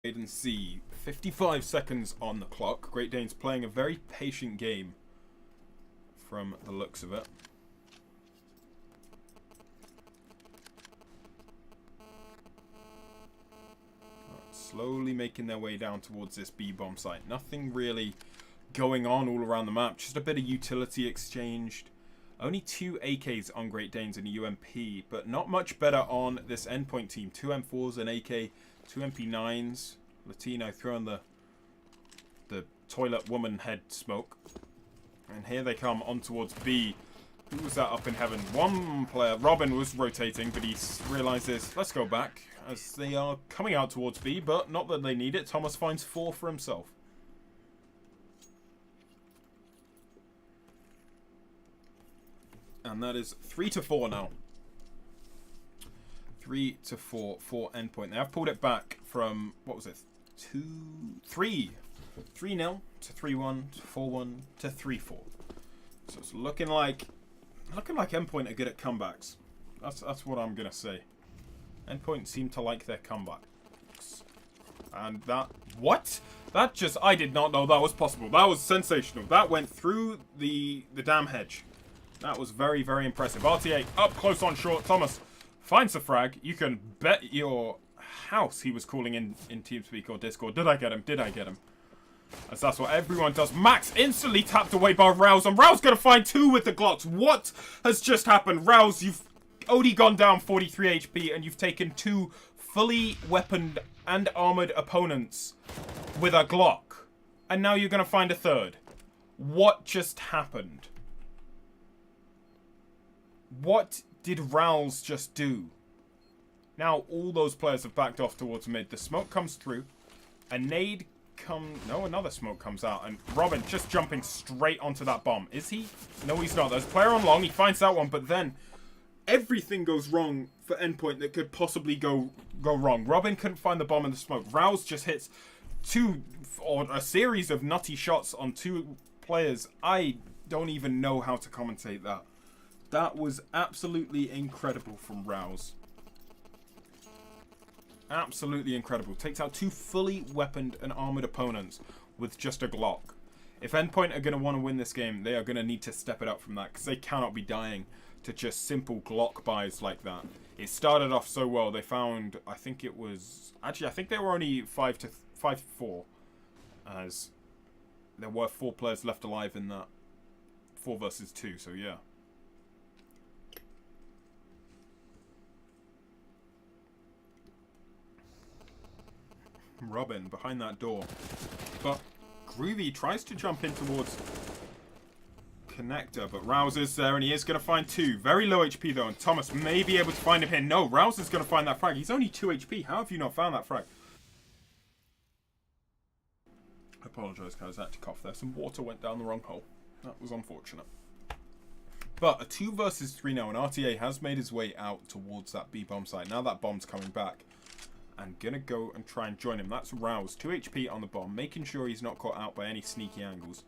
Wait and see. 55 seconds on the clock. Great Danes playing a very patient game from the looks of it. Slowly making their way down towards this B-bomb site. Nothing really going on all around the map. Just a bit of utility exchanged. Only 2 AKs on Great Danes and a UMP, but not much better on this Endpoint team. 2 M4s, an AK, 2 MP9s. Latino throwing the toilet woman head smoke. And here they come on towards B. Who was that up in heaven? One player, Robin, was rotating, but he realizes, let's go back, as they are coming out towards B, but not that they need it. Thomas finds 4 for himself. And that is 3-4 now. 3-4 for Endpoint. They have pulled it back from, what was it? 3-0 to 3-1 to 4-1 to 3-4. So it's looking like Endpoint are good at comebacks. That's what I'm gonna say. Endpoint seem to like their comebacks. And that, what? That just, I did not know that was possible. That was sensational. That went through the damn hedge. That was very, very impressive. RTA up close on short. Thomas finds the frag. You can bet your house he was calling in TeamSpeak or Discord. Did I get him? Did I get him? As that's what everyone does. Max instantly tapped away by Rouse, and Rouse gonna find 2 with the Glocks. What has just happened? Rouse, you've only gone down 43 HP, and you've taken 2 fully weaponed and armored opponents with a Glock. And now you're gonna find a 3rd. What just happened? What did Rouse just do? Now all those players have backed off towards mid. The smoke comes through. A nade comes... No, another smoke comes out. And Robin just jumping straight onto that bomb. Is he? No, he's not. There's a player on long. He finds that one. But then everything goes wrong for Endpoint that could possibly go wrong. Robin couldn't find the bomb in the smoke. Rouse just hits a series of nutty shots on 2 players. I don't even know how to commentate that. That was absolutely incredible from Rouse. Absolutely incredible. Takes out 2 fully weaponed and armored opponents with just a Glock. If Endpoint are going to want to win this game, they are going to need to step it up from that, because they cannot be dying to just simple Glock buys like that. It started off so well. They found, I think it was... Actually, I think they were only 5-4, as there were 4 players left alive in that 4 versus 2, so yeah. Robin behind that door, but Groovy tries to jump in towards Connector, but Rouse is there and he is going to find 2. Very low HP though, and Thomas may be able to find him here. No, Rouse is going to find that frag. He's only 2 HP. How have you not found that frag? I apologise guys, I had to cough there. Some water went down the wrong hole. That was unfortunate. But a 2 versus 3 now, and RTA has made his way out towards that B-bomb site. Now that bomb's coming back. And gonna go and try and join him. That's Rouse. 2 HP on the bomb, making sure he's not caught out by any sneaky angles.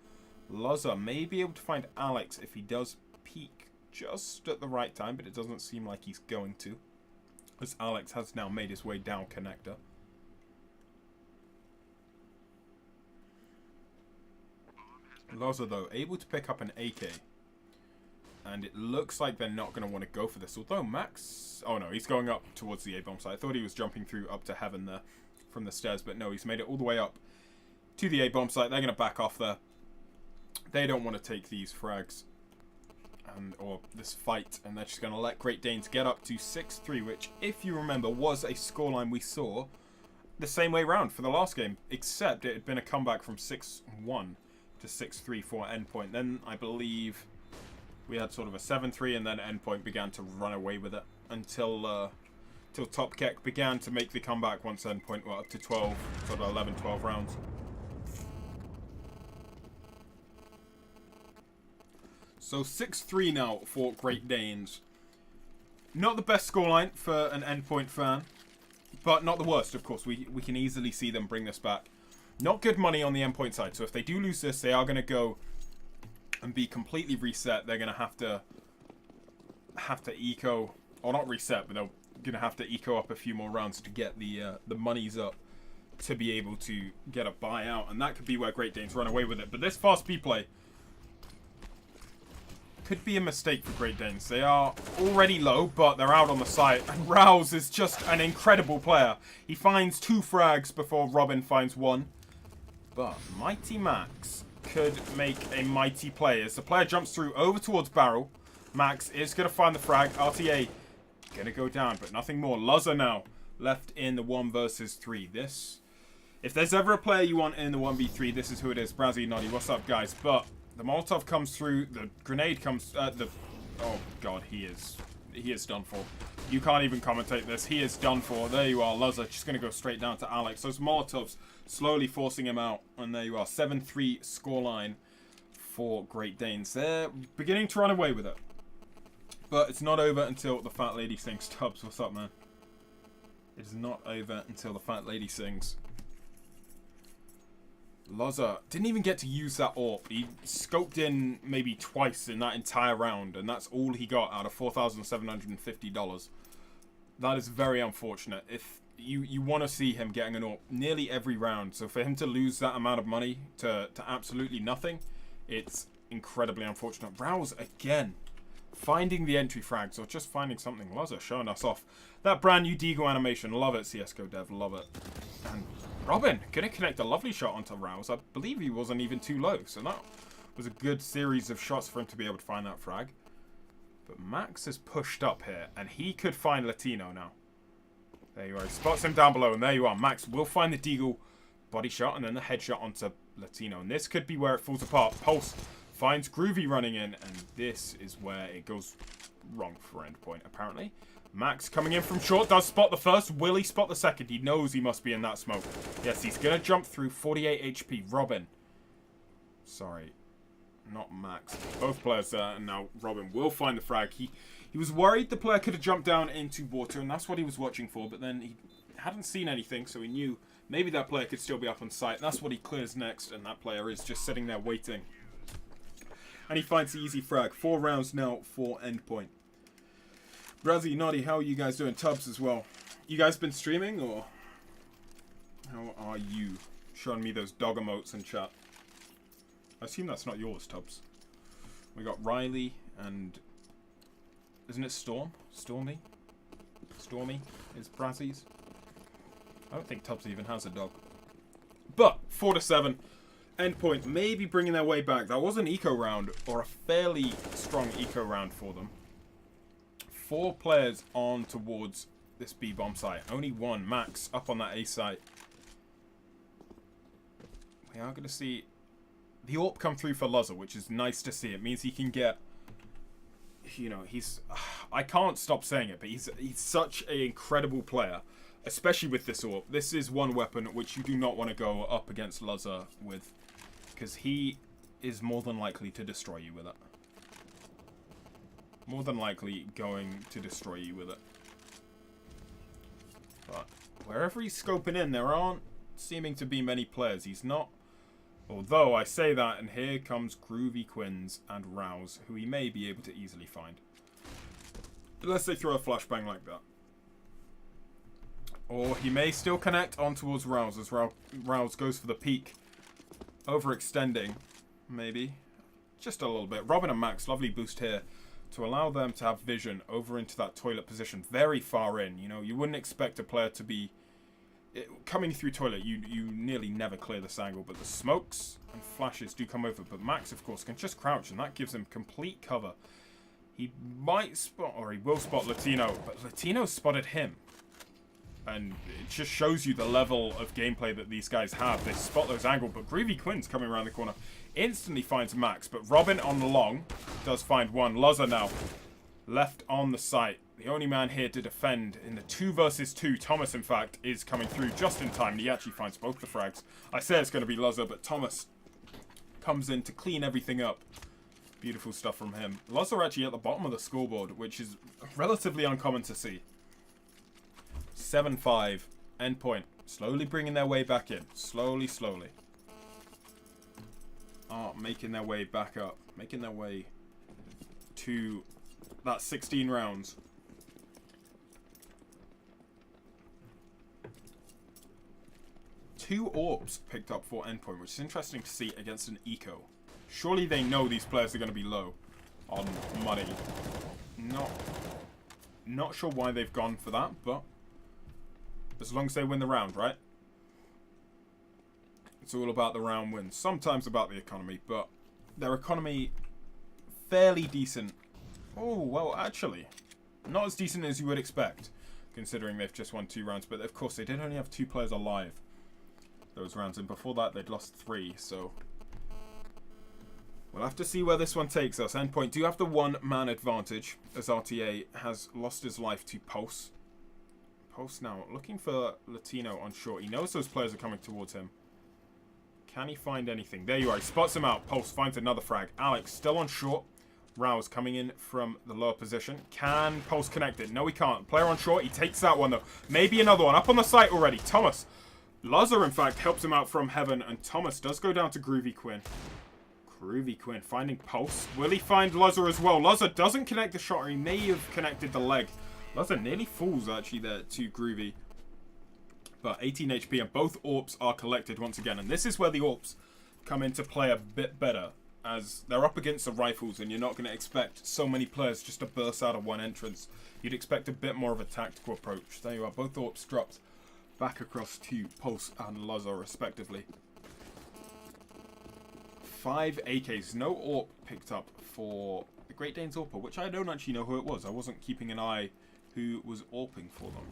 Loza may be able to find Alex if he does peek just at the right time, but it doesn't seem like he's going to, as Alex has now made his way down Connector. Loza, though, able to pick up an AK. And it looks like they're not going to want to go for this. Although Max... Oh no, he's going up towards the A-bomb site. I thought he was jumping through up to heaven there from the stairs. But no, he's made it all the way up to the A-bomb site. They're going to back off there. They don't want to take these frags. Or this fight. And they're just going to let Great Danes get up to 6-3. Which, if you remember, was a scoreline we saw the same way round for the last game. Except it had been a comeback from 6-1 to 6-3 for Endpoint. Then, I believe... we had sort of a 7-3, and then Endpoint began to run away with it until Top Keck began to make the comeback once Endpoint were up to 12, sort of 11, 12 rounds. So 6-3 now for Great Danes. Not the best scoreline for an Endpoint fan, but not the worst, of course. We can easily see them bring this back. Not good money on the Endpoint side, so if they do lose this, they are going to go and be completely reset. They're going to have to eco, or not reset, but they're going to have to eco up a few more rounds to get the monies up. to be able to get a buyout, and that could be where Great Danes run away with it. But this fast B play could be a mistake for Great Danes. They are already low, but they're out on the site, and Rouse is just an incredible player. He finds 2 frags before Robin finds 1. But Mighty Max could make a mighty play as the player jumps through over towards Barrel. Max is going to find the frag. RTA going to go down, but nothing more. Luzza now left in the 1 versus 3. This, if there's ever a player you want in the 1v3, this is who it is. Brazzy Noddy, what's up, guys? But the Molotov comes through, the grenade comes, oh god, he is done for. You can't even commentate this. He is done for. There you are. Luzza just going to go straight down to Alex. Those Molotovs slowly forcing him out. And there you are. 7-3 scoreline for Great Danes. They're beginning to run away with it. But it's not over until the fat lady sings. Tubbs, what's up, man? It is not over until the fat lady sings. Luzza didn't even get to use that AWP. He scoped in maybe twice in that entire round, and that's all he got out of $4,750. That is very unfortunate. If you want to see him getting an AWP nearly every round, so for him to lose that amount of money to absolutely nothing, it's incredibly unfortunate. Rouse again, finding the entry frags or just finding something. Luzza showing us off. That brand new Deagle animation, love it, CSGO dev, love it. And Robin going to connect a lovely shot onto Rouse. I believe he wasn't even too low, so that was a good series of shots for him to be able to find that frag. But Max is pushed up here, and he could find Latino now. There you are. He spots him down below, and there you are. Max will find the Deagle body shot, and then the headshot onto Latino. And this could be where it falls apart. Pulse finds Groovy running in, and this is where it goes wrong for Endpoint, apparently. Max coming in from short, does spot the first. Will he spot the second? He knows he must be in that smoke. Yes, he's going to jump through. 48 HP. Robin. Sorry. Not Max. Both players there, and now Robin will find the frag. He was worried the player could have jumped down into water, and that's what he was watching for, but then he hadn't seen anything, so he knew maybe that player could still be up on site. That's what he clears next, and that player is just sitting there waiting. And he finds the easy frag. 4 rounds now for Endpoint. Brazzy, Noddy, how are you guys doing? Tubbs as well. You guys been streaming, or how are you? Showing me those dog emotes in chat. I assume that's not yours, Tubbs. We got Riley and... Isn't it Storm? Stormy? Stormy is Brazzy's. I don't think Tubbs even has a dog. But, 4-7. Endpoint maybe bringing their way back. That was an eco round, or a fairly strong eco round for them. 4 players on towards this B-bomb site. Only 1, Max, up on that A site. We are going to see the AWP come through for Luzza, which is nice to see. It means he can get... You know, he's... I can't stop saying it, but he's such an incredible player. Especially with this AWP. This is one weapon which you do not want to go up against Luzza with. Because he is more than likely to destroy you with it. More than likely going to destroy you with it. But wherever he's scoping in, there aren't seeming to be many players. He's not... Although I say that, and here comes Groovy Quins and Rouse, who he may be able to easily find. Unless they throw a flashbang like that. Or he may still connect on towards Rouse as Rouse goes for the peak. Overextending, maybe. Just a little bit. Robin and Max, lovely boost here to allow them to have vision over into that toilet position. Very far in. You know, you wouldn't expect a player to be... coming through toilet, you nearly never clear this angle, but the smokes and flashes do come over. But Max, of course, can just crouch, and that gives him complete cover. He might spot, or he will spot Latino, but Latino spotted him. And it just shows you the level of gameplay that these guys have. They spot those angles, but Groovy Quinn's coming around the corner. Instantly finds Max, but Robin on the long does find one. Luzza now left on the site. The only man here to defend in the 2 versus 2. Thomas, in fact, is coming through just in time. And he actually finds both the frags. I say it's going to be Luzza, but Thomas comes in to clean everything up. Beautiful stuff from him. Luzza actually at the bottom of the scoreboard, which is relatively uncommon to see. 7-5. Endpoint. Slowly bringing their way back in. Slowly, slowly. Making their way back up. Making their way to that 16 rounds. 2 AWPs picked up for Endpoint, which is interesting to see against an eco. Surely they know these players are going to be low on money. Not sure why they've gone for that, but as long as they win the round, right? It's all about the round wins. Sometimes about the economy, but their economy fairly decent. Oh, well, actually, not as decent as you would expect, considering they've just won 2 rounds. But of course, they did only have 2 players alive those rounds, and before that, they'd lost 3. So we'll have to see where this one takes us. Endpoint do have the 1-man advantage, as RTA has lost his life to Pulse. Pulse now looking for Latino on short. He knows those players are coming towards him. Can he find anything? There you are. He spots him out. Pulse finds another frag. Alex still on short. Rouse coming in from the lower position. Can Pulse connect it? No, he can't. Player on short. He takes that one, though. Maybe another one. Up on the site already. Thomas. Lazar, in fact, helps him out from heaven. And Thomas does go down to Groovy Quinn. Groovy Quinn finding Pulse. Will he find Lazar as well? Lazar doesn't connect the shot, or he may have connected the leg. Lazar nearly falls, actually, there to Groovy. But 18 HP, and both AWPs are collected once again. And this is where the AWPs come into play a bit better, as they're up against the rifles, and you're not going to expect so many players just to burst out of one entrance. You'd expect a bit more of a tactical approach. There you are. Both AWPs dropped back across to Pulse and Lazar, respectively. 5 AKs. No AWP picked up for the Great Danes AWPer, which I don't actually know who it was. I wasn't keeping an eye who was AWPing for them.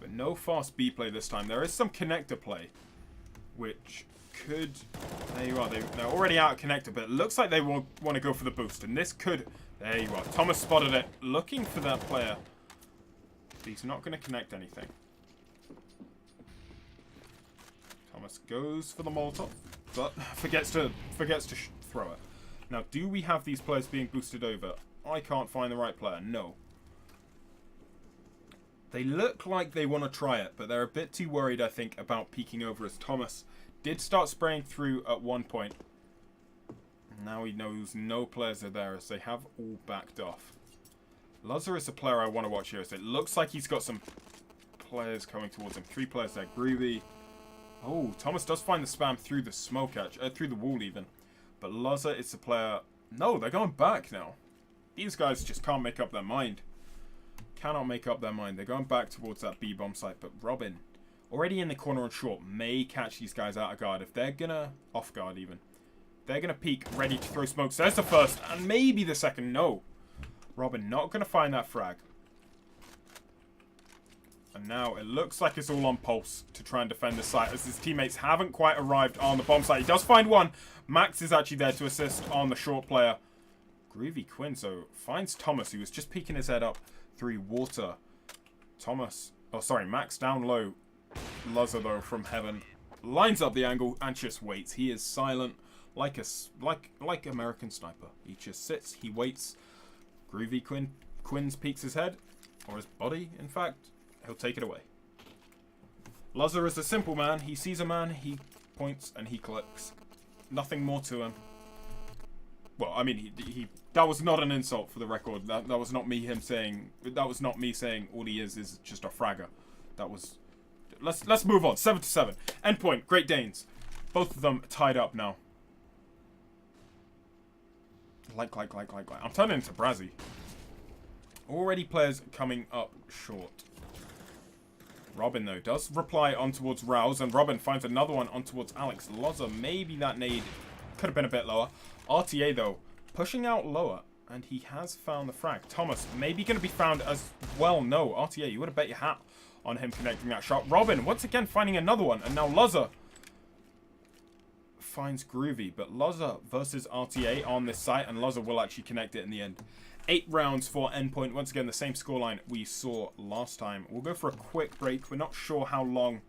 But no fast B play this time. There is some connector play, which could... There you are. They're already out of connector, but it looks like they want to go for the boost. And this could... There you are. Thomas spotted it, looking for that player. But he's not going to connect anything. Thomas goes for the Molotov, but forgets to throw it. Now, do we have these players being boosted over? I can't find the right player. No. They look like they want to try it, but they're a bit too worried, I think, about peeking over, as Thomas did start spraying through at one point. Now he knows no players are there, as they have all backed off. Lazar is the player I want to watch here, so it looks like he's got some players coming towards him. 3 players there. Groovy. Oh, Thomas does find the spam through the smoke, through the wall even. But Lazar is the player... No, they're going back now. These guys just can't make up their mind. Cannot make up their mind. They're going back towards that B-bomb site. But Robin, already in the corner on short, may catch these guys out of guard. If they're gonna... Off guard even. They're gonna peek, ready to throw smokes. There's the first, and maybe the second. No. Robin not gonna find that frag. And now it looks like it's all on Pulse to try and defend the site, as his teammates haven't quite arrived on the bomb site. He does find one. Max is actually there to assist on the short player. Groovy Quinn, so finds Thomas, who was just peeking his head up through water. Thomas, oh sorry, Max down low. Lazar though from heaven lines up the angle and just waits. He is silent, like American Sniper. He just sits, he waits. Groovy Quinn's peeks his head, or his body, in fact. He'll take it away. Lazar is a simple man. He sees a man, he points, and he clicks. Nothing more to him. Well, I mean, he that was not an insult, for the record. That was not me saying all he is just a fragger. That was... Let's move on. 7-7. Endpoint, Great Danes. Both of them tied up now. Like. I'm turning into Brazzy. Already players coming up short. Robin, though, does reply on towards Rouse, and Robin finds another one on towards Alex. Lazar, maybe that nade could have been a bit lower. RTA, though, pushing out lower, and he has found the frag. Thomas, maybe going to be found as well. No, RTA, you would have bet your hat on him connecting that shot. Robin, once again, finding another one, and now Lazar finds Groovy, but Lazar versus RTA on this site, and Lazar will actually connect it in the end. 8 rounds for Endpoint. Once again, the same scoreline we saw last time. We'll go for a quick break. We're not sure how long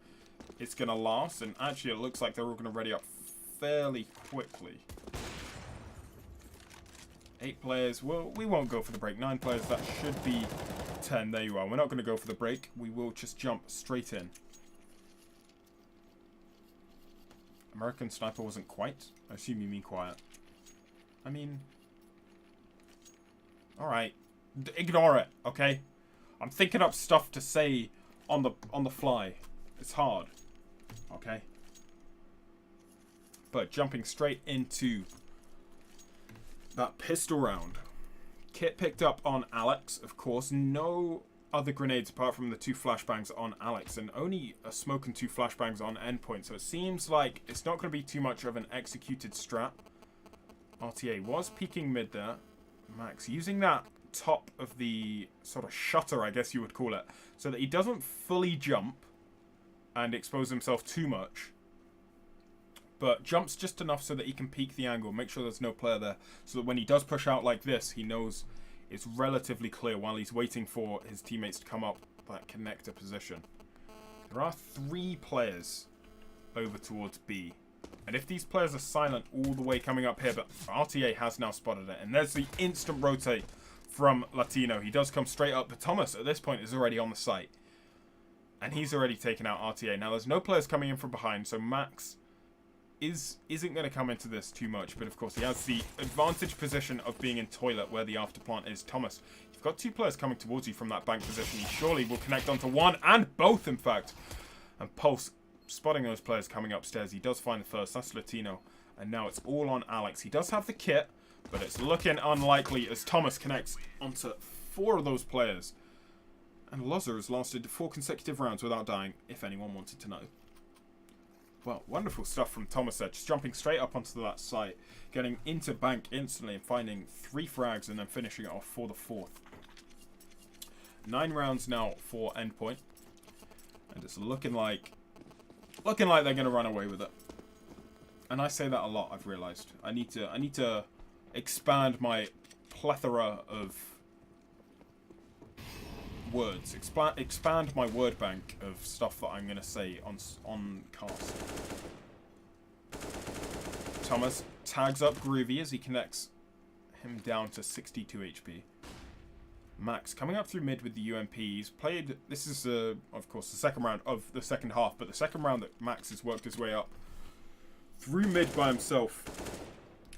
it's going to last. And actually, it looks like they're all going to ready up fairly quickly. 8 players. Well, we won't go for the break. 9 players. That should be 10. There you are. We're not going to go for the break. We will just jump straight in. American Sniper wasn't quite. I assume you mean quiet. I mean... Alright. Ignore it, okay? I'm thinking up stuff to say on the fly. It's hard. Okay. But jumping straight into that pistol round. Kit picked up on Alex, of course. No other grenades apart from the 2 flashbangs on Alex, and only a smoke and 2 flashbangs on Endpoint. So it seems like it's not going to be too much of an executed strat. RTA was peeking mid there. Max using that top of the sort of shutter, I guess you would call it, so that he doesn't fully jump and expose himself too much, but jumps just enough so that he can peek the angle, make sure there's no player there, so that when he does push out like this, he knows it's relatively clear while he's waiting for his teammates to come up that connector position. There are 3 players over towards B, and if these players are silent all the way coming up here, but RTA has now spotted it, and there's the instant rotate from Latino. He does come straight up, but Thomas at this point is already on the site, and he's already taken out RTA. Now there's no players coming in from behind, so Max isn't going to come into this too much, but of course he has the advantage position of being in toilet where the after plant is. Thomas, you've got 2 players coming towards you from that bank position. He surely will connect onto one, and both in fact. And Pulse spotting those players coming upstairs. He does find the first. That's Latino, and now it's all on Alex. He does have the kit, but it's looking unlikely as Thomas connects onto 4 of those players. And Loza has lasted 4 consecutive rounds without dying, if anyone wanted to know. Well, wonderful stuff from Thomas there, just jumping straight up onto that site, getting into bank instantly and finding 3 frags and then finishing it off for the 4th. 9 rounds now for Endpoint, and it's looking like they're going to run away with it. And I say that a lot, I've realized. I need to expand my plethora of words. Expand my word bank of stuff that I'm going to say on cast. Thomas tags up Groovy as he connects him down to 62 HP. Max coming up through mid with the UMP. He's played... This is, of course, the second round of the second half, but the second round that Max has worked his way up through mid by himself.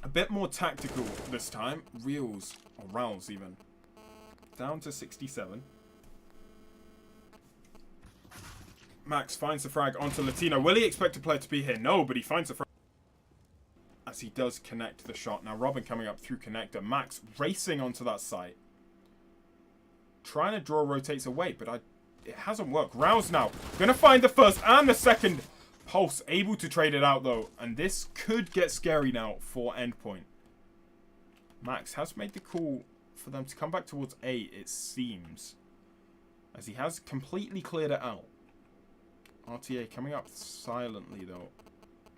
A bit more tactical this time. Reels, or Rowls even. Down to 67. Max finds the frag onto Latino. Will he expect a player to be here? No, but he finds the frag as he does connect the shot. Now Robin coming up through connector. Max racing onto that site. Trying to draw rotates away, but it hasn't worked. Rouse now. Going to find the first and the second. Pulse able to trade it out though. And this could get scary now for Endpoint. Max has made the call for them to come back towards A, it seems. As he has completely cleared it out. RTA coming up silently though.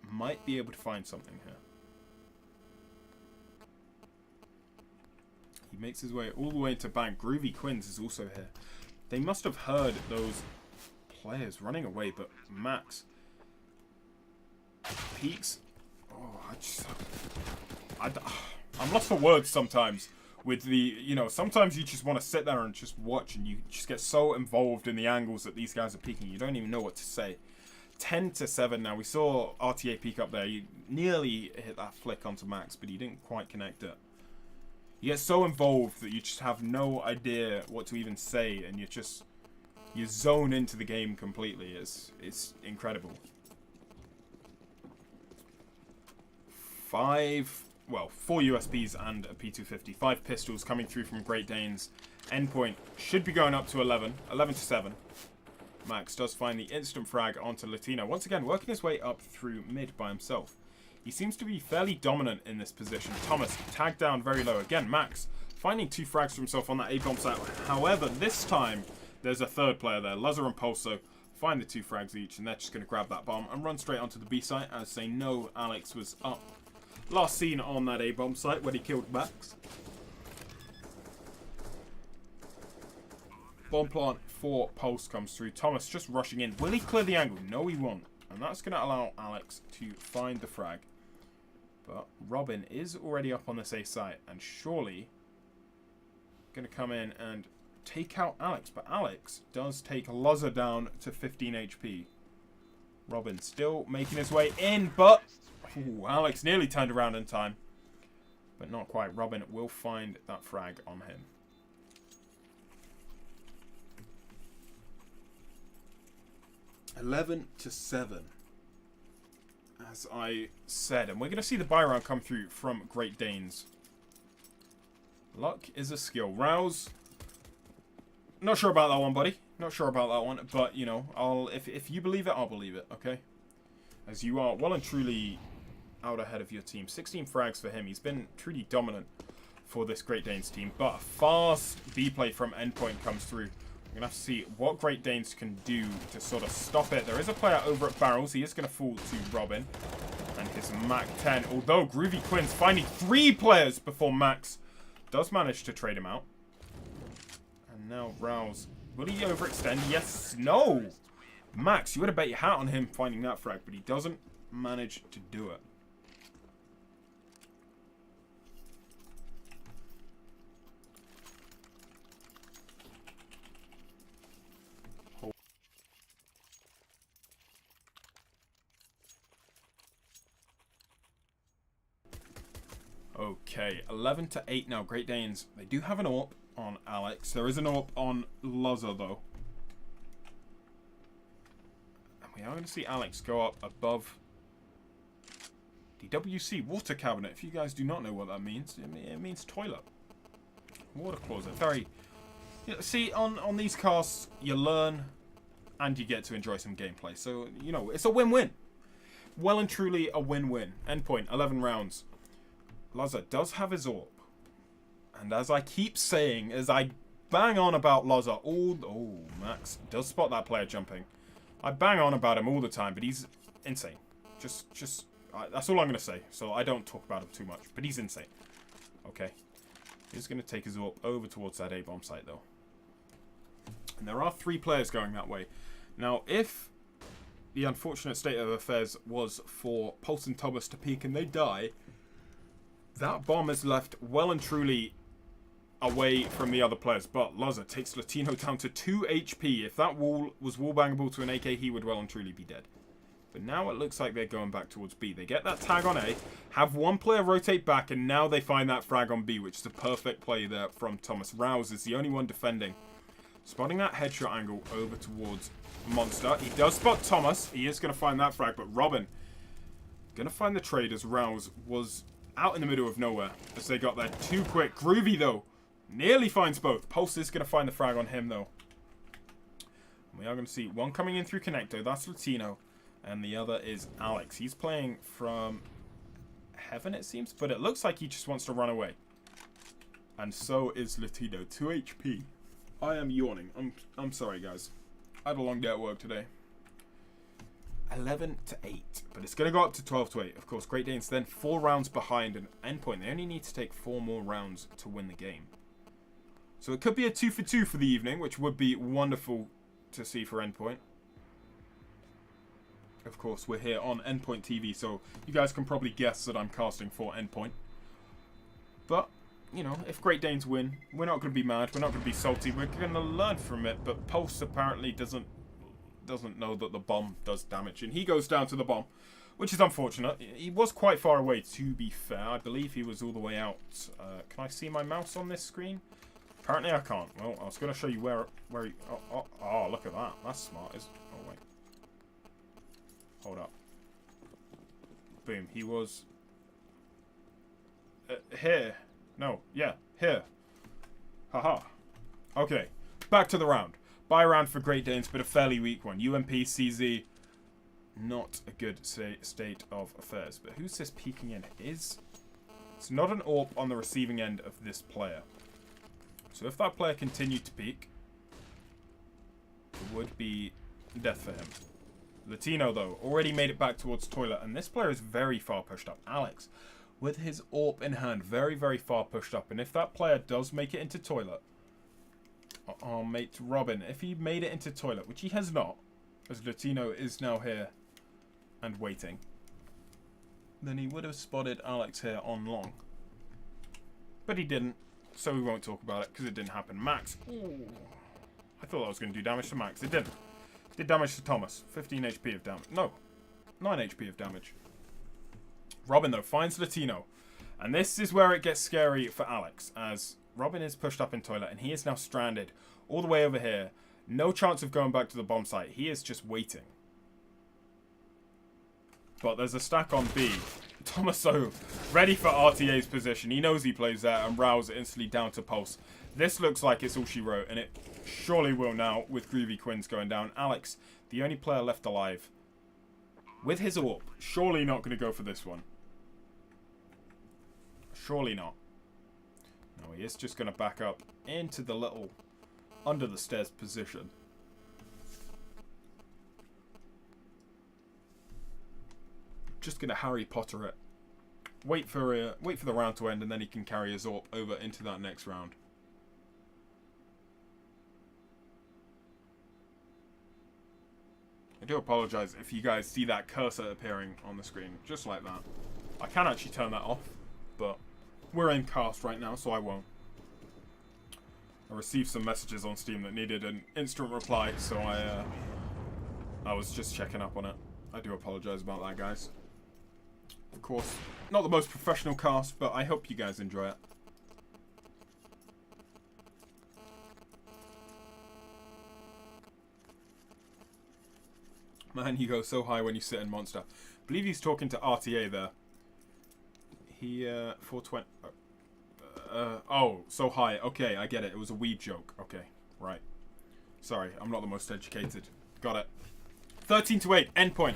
Might be able to find something here. He makes his way all the way into bank. Groovy Quins is also here. They must have heard those players running away, but Max peeks. Oh, I'm lost for words sometimes with the, sometimes you just want to sit there and just watch, and you just get so involved in the angles that these guys are peeking. You don't even know what to say. 10-7 now. We saw RTA peek up there. He nearly hit that flick onto Max, but he didn't quite connect it. You get so involved that you just have no idea what to even say, and you zone into the game completely. It's incredible. 4 USPs and a P250. 5 pistols coming through from Great Danes. Endpoint should be going up to 11. 11-7. Max does find the instant frag onto Latino. Once again, working his way up through mid by himself. He seems to be fairly dominant in this position. Thomas tagged down very low. Again, Max finding 2 frags for himself on that A-bomb site. However, this time there's a 3rd player there. Luzzer and Pulso find the 2 frags each, and they're just going to grab that bomb and run straight onto the B site as they know Alex was up. Last seen on that A-bomb site when he killed Max. Bomb plant for Pulse comes through. Thomas just rushing in. Will he clear the angle? No, he won't. And that's going to allow Alex to find the frag. But Robin is already up on this A site, and surely going to come in and take out Alex. But Alex does take Luzzer down to 15 HP. Robin still making his way in, but ooh, Alex nearly turned around in time. But not quite. Robin will find that frag on him. (11-7). as I said. And we're going to see the buy round come through from Great Danes. Luck is a skill. Rouse. Not sure about that one, buddy. Not sure about that one. But, you know, if you believe it, I'll believe it, okay? As you are well and truly out ahead of your team. 16 frags for him. He's been truly dominant for this Great Danes team. But a fast B play from Endpoint comes through. We're going to have to see what Great Danes can do to sort of stop it. There is a player over at Barrels. He is going to fall to Robin and his Mac 10. Although Groovy Quinn's finding 3 players before Max does manage to trade him out. And now Rouse. Will he overextend? Yes. No. Max, you would have bet your hat on him finding that frag, but he doesn't manage to do it. Okay, 11 to 8 now. Great Danes. They do have an AWP on Alex. There is an AWP on Luzza, though. And we are going to see Alex go up above DWC water cabinet. If you guys do not know what that means, it means toilet. Water closet. Very... You know, see, on these casts, you learn and you get to enjoy some gameplay. So, you know, it's a win-win. Well and truly a win-win. Endpoint, 11 rounds. Luzza does have his AWP. And as I keep saying, as I bang on about Luzza, oh, Max does spot that player jumping. I bang on about him all the time, but he's insane. That's all I'm going to say. So I don't talk about him too much, but he's insane. Okay. He's going to take his AWP over towards that A-bomb site, though. And there are 3 players going that way. Now, if the unfortunate state of affairs was for Pulse and Thomas to peek and they die, that bomb is left well and truly away from the other players. But Luzza takes Latino down to 2 HP. If that wall was wallbangable to an AK, he would well and truly be dead. But now it looks like they're going back towards B. They get that tag on A, have one player rotate back, and now they find that frag on B, which is a perfect play there from Thomas. Rouse is the only one defending. Spotting that headshot angle over towards Monster. He does spot Thomas. He is going to find that frag, but Robin going to find the trade as Rouse was out in the middle of nowhere as they got there too quick. Groovy, though, nearly finds both. Pulse is going to find the frag on him, though. We are going to see one coming in through Connecto. That's Latino. And the other is Alex. He's playing from Heaven, it seems. But it looks like he just wants to run away. And so is Latino. 2 HP. I am yawning. I'm sorry, guys. I had a long day at work today. 11 to 8. But it's going to go up to 12 to 8. Of course, Great Danes then 4 rounds behind an Endpoint. They only need to take 4 more rounds to win the game. So it could be a 2 for 2 for the evening, which would be wonderful to see for Endpoint. Of course, we're here on Endpoint TV, so you guys can probably guess that I'm casting for Endpoint. But, you know, if Great Danes win, we're not going to be mad. We're not going to be salty. We're going to learn from it. But Pulse apparently doesn't know that the bomb does damage, and he goes down to the bomb, which is unfortunate. He was quite far away, to be fair. I believe he was all the way out. Can I see my mouse on this screen? Apparently I can't. Well, I was going to show you where he... Oh, look at that. That's smart. Oh, wait. Hold up. Boom. He was... here. No. Yeah. Here. Haha. Okay. Back to the round. Buy round for Great Danes, but a fairly weak one. UMP, CZ, not a good state of affairs. But who's this peeking in? It's not an AWP on the receiving end of this player. So if that player continued to peek, it would be death for him. Latino, though, already made it back towards toilet, and this player is very far pushed up. Alex, with his AWP in hand, very, very far pushed up. And if that player does make it into toilet, our mate Robin, if he made it into toilet, which he has not, as Latino is now here and waiting, then he would have spotted Alex here on long. But he didn't, so we won't talk about it because it didn't happen. Max, ooh, I thought I was going to do damage to Max. It didn't. It did damage to Thomas. 15 HP of damage. No, 9 HP of damage. Robin, though, finds Latino. And this is where it gets scary for Alex, as Robin is pushed up in toilet, and he is now stranded all the way over here. No chance of going back to the bomb site. He is just waiting. But there's a stack on B. Tomaso ready for RTA's position. He knows he plays there, and Rouse instantly down to Pulse. This looks like it's all she wrote, and it surely will now with Groovy Quins going down. Alex, the only player left alive, with his AWP, surely not going to go for this one. Surely not. No, he is just going to back up into the little under the stairs position. Just going to Harry Potter it. Wait for the round to end, and then he can carry his AWP over into that next round. I do apologise if you guys see that cursor appearing on the screen, just like that. I can actually turn that off, but we're in cast right now, so I won't. I received some messages on Steam that needed an instant reply, so I was just checking up on it. I do apologise about that, guys. Of course, not the most professional cast, but I hope you guys enjoy it. Man, you go so high when you sit in Monster. I believe he's talking to RTA there. He, 420... oh, so high. Okay, I get it. It was a weed joke. Okay, right. Sorry, I'm not the most educated. Got it. 13-8, Endpoint.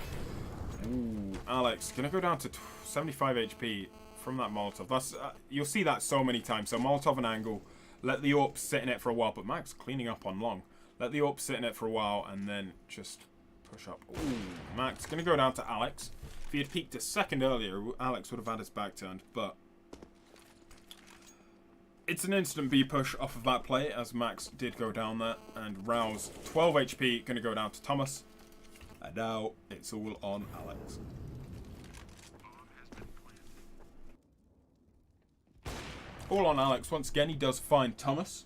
Ooh, Alex, gonna go down to 75 HP from that Molotov. That's you'll see that so many times. So Molotov and angle, let the AWP sit in it for a while, but Max cleaning up on long. Let the AWP sit in it for a while and then just push up. Ooh, Max gonna go down to Alex. If he had peeked a second earlier, Alex would have had his back turned, but it's an instant B push off of that play as Max did go down there, and Rouse 12 HP gonna go down to Thomas. And now it's all on Alex. All on Alex. Once again, he does find Thomas.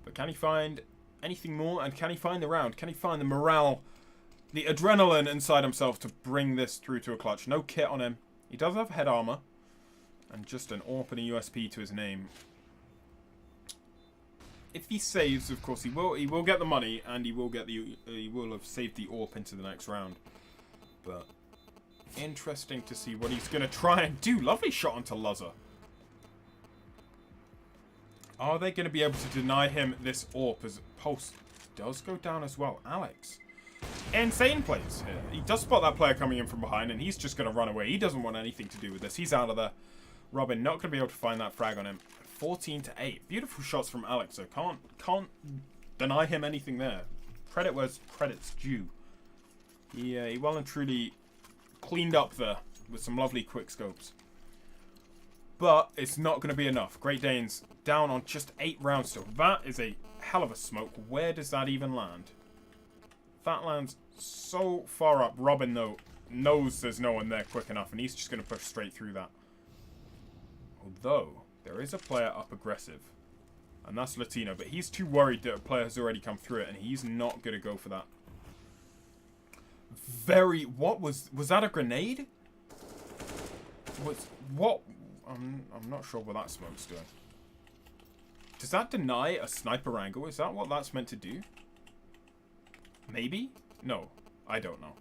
But can he find anything more? And can he find the round? Can he find the morale, the adrenaline inside himself to bring this through to a clutch? No kit on him. He does have head armor. And just an AWP and a USP to his name. If he saves, of course, he will get the money, and he will have saved the AWP into the next round. But interesting to see what he's going to try and do. Lovely shot onto Luzzer. Are they going to be able to deny him this AWP as Pulse does go down as well? Alex. Insane plays here. He does spot that player coming in from behind, and he's just going to run away. He doesn't want anything to do with this. He's out of there. Robin not going to be able to find that frag on him. 14-8. Beautiful shots from Alex, so can't deny him anything there. Credit where credit's due. He well and truly cleaned up there with some lovely quick scopes. But it's not going to be enough. Great Danes down on just 8 rounds still. That is a hell of a smoke. Where does that even land? That lands so far up. Robin, though, knows there's no one there quick enough, and he's just going to push straight through that. Although there is a player up aggressive, and that's Latino, but he's too worried that a player has already come through it, and he's not going to go for that. What was that a grenade? What? I'm not sure what that smoke's doing. Does that deny a sniper angle? Is that what that's meant to do? Maybe? No, I don't know.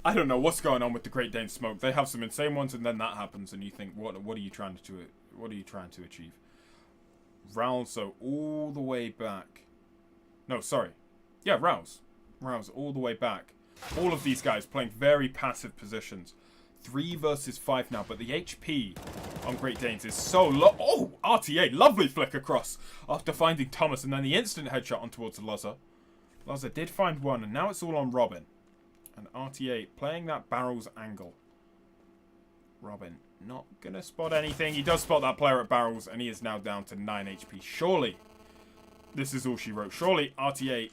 I don't know what's going on with the Great Dane smoke. They have some insane ones, and then that happens, and you think, what are you trying to do? What are you trying to achieve? Rouse, so all the way back. No, sorry. Yeah, Rouse all the way back. All of these guys playing very passive positions. 3 versus 5 now, but the HP on Great Danes is so low. Oh, RTA, lovely flick across after finding Thomas, and then the instant headshot on towards Luzzer. Luzzer did find one, and now it's all on Robin. And RTA playing that barrels angle. Robin not gonna spot anything. He does spot that player at barrels, and he is now down to 9 HP. Surely this is all she wrote. Surely RTA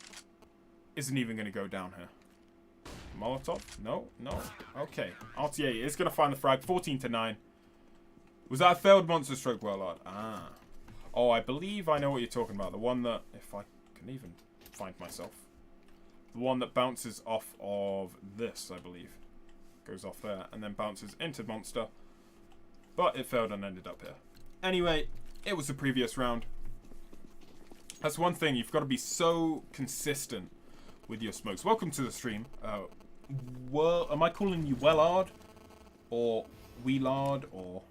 isn't even gonna go down here. Molotov? No. Okay. RTA is gonna find the frag. 14-9. Was that a failed monster stroke, Wellard? Ah. Oh, I believe I know what you're talking about. The one that, if I can even find myself. The one that bounces off of this, I believe. Goes off there and then bounces into monster. But it failed and ended up here. Anyway, it was the previous round. That's one thing. You've got to be so consistent with your smokes. Welcome to the stream. Am I calling you Wellard? Or Wheelard? Or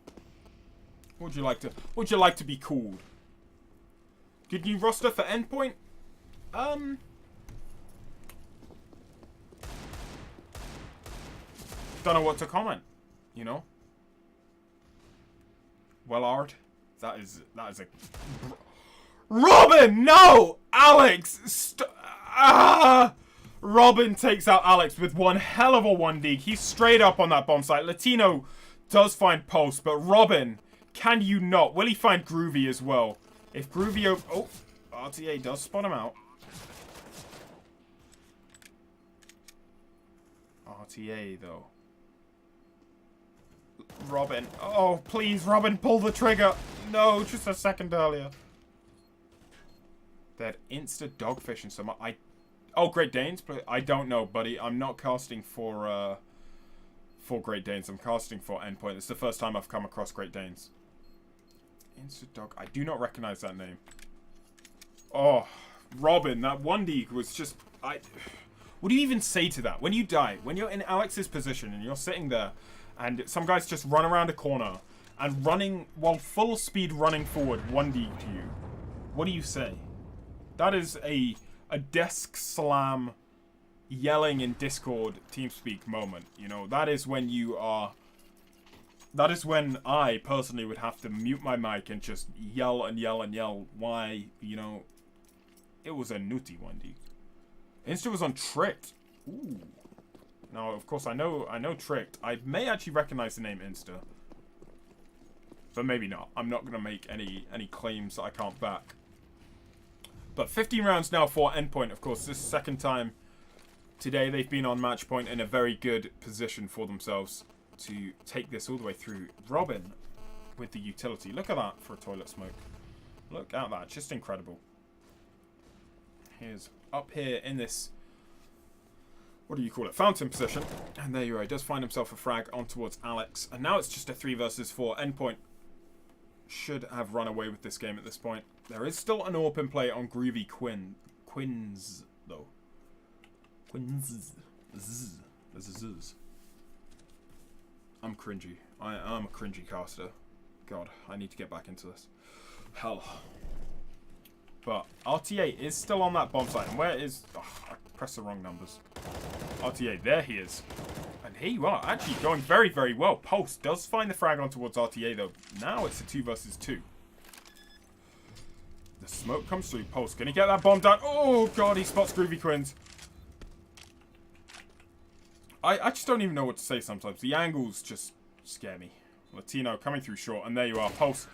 what would you like to be called? Good new roster for Endpoint? Don't know what to comment, you know? Wellard? That is a... Robin! No! Alex! Robin takes out Alex with one hell of a 1D. He's straight up on that bomb site. Latino does find Pulse, but Robin, can you not? Will he find Groovy as well? If Groovy... Oh, RTA does spot him out. RTA, though. Robin. Oh, please, Robin, pull the trigger. No, just a second earlier. They had insta-dogfish and some... Oh, Great Danes? But I don't know, buddy. I'm not casting for Great Danes. I'm casting for Endpoint. It's the first time I've come across Great Danes. Insta-dog... I do not recognize that name. Oh, Robin, that 1D was just... What do you even say to that? When you die, when you're in Alex's position and you're sitting there, and some guys just run around a corner and running, while full speed running forward, 1D to you. What do you say? That is a desk slam yelling in Discord TeamSpeak moment. You know, that is when you are... That is when I personally would have to mute my mic and just yell and yell and yell why, you know, it was a nutty 1D. Insta was on Tricked. Ooh. Now, of course, I know Tricked. I may actually recognize the name Insta. But maybe not. I'm not going to make any claims that I can't back. But 15 rounds now for Endpoint. Of course, this is the second time today they've been on match point in a very good position for themselves to take this all the way through. Robin with the utility. Look at that for a toilet smoke. Look at that. Just incredible. Here's up here in this, what do you call it, fountain position. And there you are. He does find himself a frag on towards Alex. And now it's just a 3 versus 4. Endpoint should have run away with this game at this point. There is still an open play on Groovy Quins, though. Quins. I'm cringy. I am a cringy caster. God, I need to get back into this. Hell. But RTA is still on that bomb site. And where is... Oh, I pressed the wrong numbers. RTA, there he is. And here you are, actually going very, very well. Pulse does find the frag on towards RTA, though. Now it's a 2 versus 2. The smoke comes through. Pulse, can he get that bomb down? Oh, God, he spots Groovy Quins. I just don't even know what to say sometimes. The angles just scare me. Latino coming through short, and there you are. Pulse